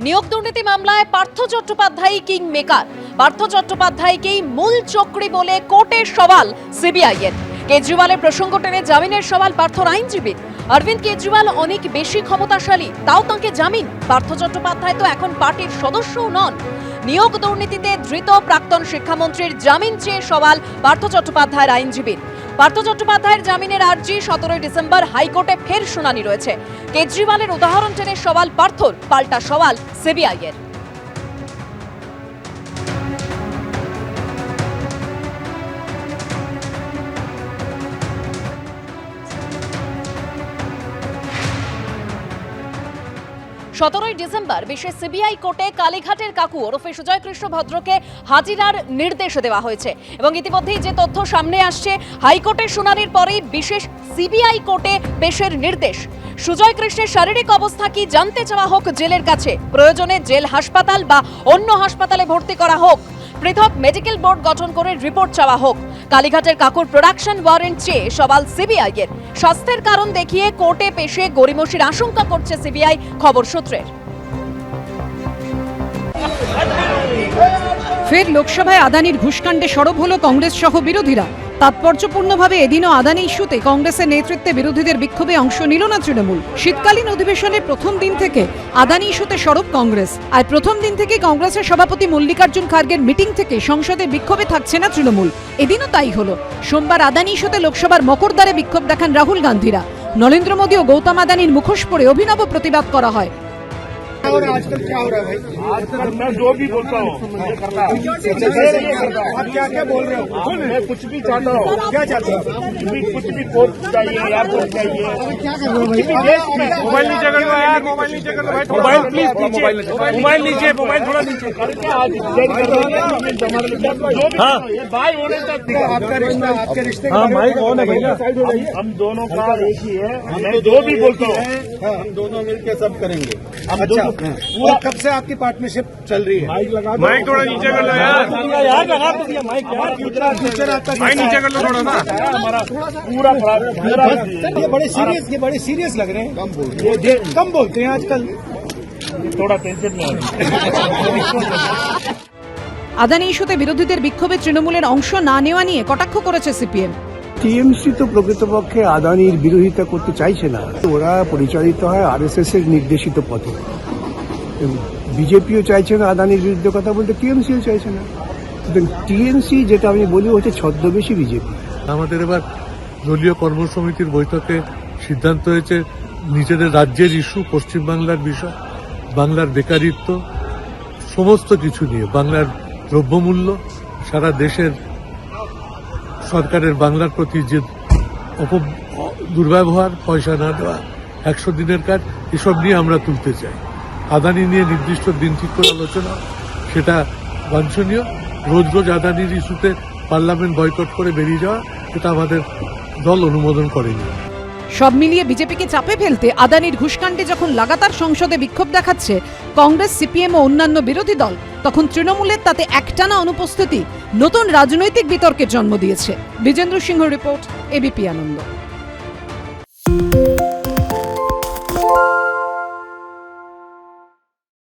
নিয়োগ দুর্নীতি মামলায় পার্থ চট্টোপাধ্যায় কিং মেকার। পার্থ চট্টোপাধ্যায়কেই মূল চক্রী বলে কোর্টের সওয়াল সিবিআই এর। কেজরিওয়ালের প্রসঙ্গ টেনে জামিনের সওয়াল পার্থর আইনজীবীর। অরবিন্দ কেজরিওয়াল অনেক বেশি ক্ষমতাশালী, তাও তাঁকে জামিন। পার্থ চট্টোপাধ্যায় তো এখন পার্টির সদস্যও নন। নিয়োগ দুর্নীতিতে ধৃত প্রাক্তন শিক্ষামন্ত্রীর জামিন চেয়ে সওয়াল পার্থ চট্টোপাধ্যায়ের আইনজীবীর। পার্থ চট্টোপাধ্যায়ের জামিনের আর্জি 17 ডিসেম্বর হাইকোর্টে ফের শুনানি রয়েছে। কেজরিওয়ালের উদাহরণ টেনে সওয়াল পার্থর, পাল্টা সওয়াল সিবিআই এর। 17 ডিসেম্বর বিশেষ সিবিআই কোর্টে কালীঘাটের কাকু ওরফে সুজয় কৃষ্ণ ভদ্রকে হাজিরার নির্দেশ দেওয়া হয়েছে এবং ইতিমধ্যেই যে তথ্য সামনে আসছে, হাইকোর্টের শুনানির পরেই বিশেষ সিবিআই কোর্টে পেশের নির্দেশ। সুজয় কৃষ্ণের শারীরিক অবস্থা কি জানতে চাওয়া হোক জেলের কাছে, প্রয়োজনে জেল হাসপাতাল বা অন্য হাসপাতালে ভর্তি করা হোক, পৃথক মেডিকেল বোর্ড গঠন করে রিপোর্ট চাওয়া হোক। কালীঘাটের কাকুর প্রোডাকশন ওয়ারেন্ট চেয়ে সওয়াল সিবিআই এর। স্বাস্থ্যের কারণ দেখিয়ে কোর্টে পেশে গড়িমসির আশঙ্কা করছে সিবিআই, খবর সূত্রের। ফের লোকসভায় আদানির ঘুষকাণ্ডে সরব হলো কংগ্রেস সহ বিরোধীরা। তাৎপর্যপূর্ণভাবে এদিনও আদানি ইস্যুতে কংগ্রেসের নেতৃত্বে বিরোধীদের বিক্ষোভে অংশ নিল না তৃণমূল। শীতকালীন অধিবেশনের প্রথম দিন থেকে আদানি ইস্যুতে সরব কংগ্রেস। আর প্রথম দিন থেকে কংগ্রেসের সভাপতি মল্লিকার্জুন খার্গের মিটিং থেকে সংসদে বিক্ষোভে থাকছে না তৃণমূল। এদিনও তাই হলো। সোমবার আদানি ইস্যুতে লোকসভার মকরদ্বারে বিক্ষোভ দেখান রাহুল গান্ধীরা। নরেন্দ্র মোদী ও গৌতম আদানির মুখোশ পরে অভিনব প্রতিবাদ করা হয়। आजकल क्या हो रहा है भाई? आजकल मैं जो भी बोलता हूँ आप क्या क्या बोल रहे हो? मैं कुछ भी चाहता हूँ। क्या चाहते हो? कुछ भी कोर्ट चाहिए, एयरपोर्ट चाहिए। क्या कर रहे हो भाई? मोबाइल नीचे कर लो यार, मोबाइल नीचे कर लो भाई। मोबाइल प्लीज, मोबाइल नीचे, मोबाइल थोड़ा नीचे करके आज ये भाई होने तक आपका रिश्ते हाँ भाई कौन है भैया? हम दोनों का एक ही है। मैं जो भी बोलता हूँ हम दोनों मिलकर सब करेंगे। अच्छा, और कब से आपकी पार्टनरशिप चल रही है? माइक थोड़ा नीचे कर लो यार लगा तो दिया माइक यार। फ्यूचर आपका माइक नीचे कर लो थोड़ा ना। हमारा पूरा ये बड़े सीरियस लग रहे हैं। कम बोलते हैं आजकल, थोड़ा टेंशन में। আদানি ইস্যুতে বিরোধীদের বিক্ষোভে তৃণমূলের অংশ না নেওয়া নিয়ে কটাক্ষ করেছে সিপিএম। টিএমসি তো প্রকৃতপক্ষে আদানির বিরোধিতা করতে চাইছে না। ওরা পরিচালিত হয় আরএসএস এর নির্দেশিত পথে। বিজেপিও চাইছে না আদানির বিরুদ্ধে কথা বলতে, টিএমসিও চাইছে না। টিএমসি যেটা আমি বলি হচ্ছে ছদ্মবেশী বিজেপি। আমাদের এবার দলীয় কর্মসমিতির বৈঠকে সিদ্ধান্ত হয়েছে নিজেদের রাজ্যের ইস্যু, পশ্চিমবাংলার বিষয়, বাংলার বেকারিত্ব, সমস্ত কিছু নিয়ে, বাংলার দ্রব্যমূল্য, সারা দেশের সরকারের বাংলার প্রতি যে দুর্ব্যবহার, পয়সা না দেওয়া, 100 দিনের কাজ, এসব নিয়ে আমরা তুলতে চাই। আদানি নিয়ে নির্দিষ্ট দিন ঠিক করে আলোচনা, সেটা বাঞ্ছনীয়। রোজ রোজ আদানির ইস্যুতে পার্লামেন্ট বয়কট করে বেরিয়ে যাওয়া, সেটা আমাদের দল অনুমোদন করেনি। সব মিলিয়ে বিজেপিকে চাপে ফেলতে আদানির ঘুষকাণ্ডে যখন লাগাতার সংসদে বিক্ষোভ দেখাচ্ছে কংগ্রেস, সিপিএম ও অন্যান্য বিরোধী দল, তখন তৃণমূলের তাতে একটানা অনুপস্থিতি নতুন রাজনৈতিক বিতর্কের জন্ম দিয়েছে। বিজেন্দ্র সিংহ রিপোর্ট, এবিপি আনন্দ।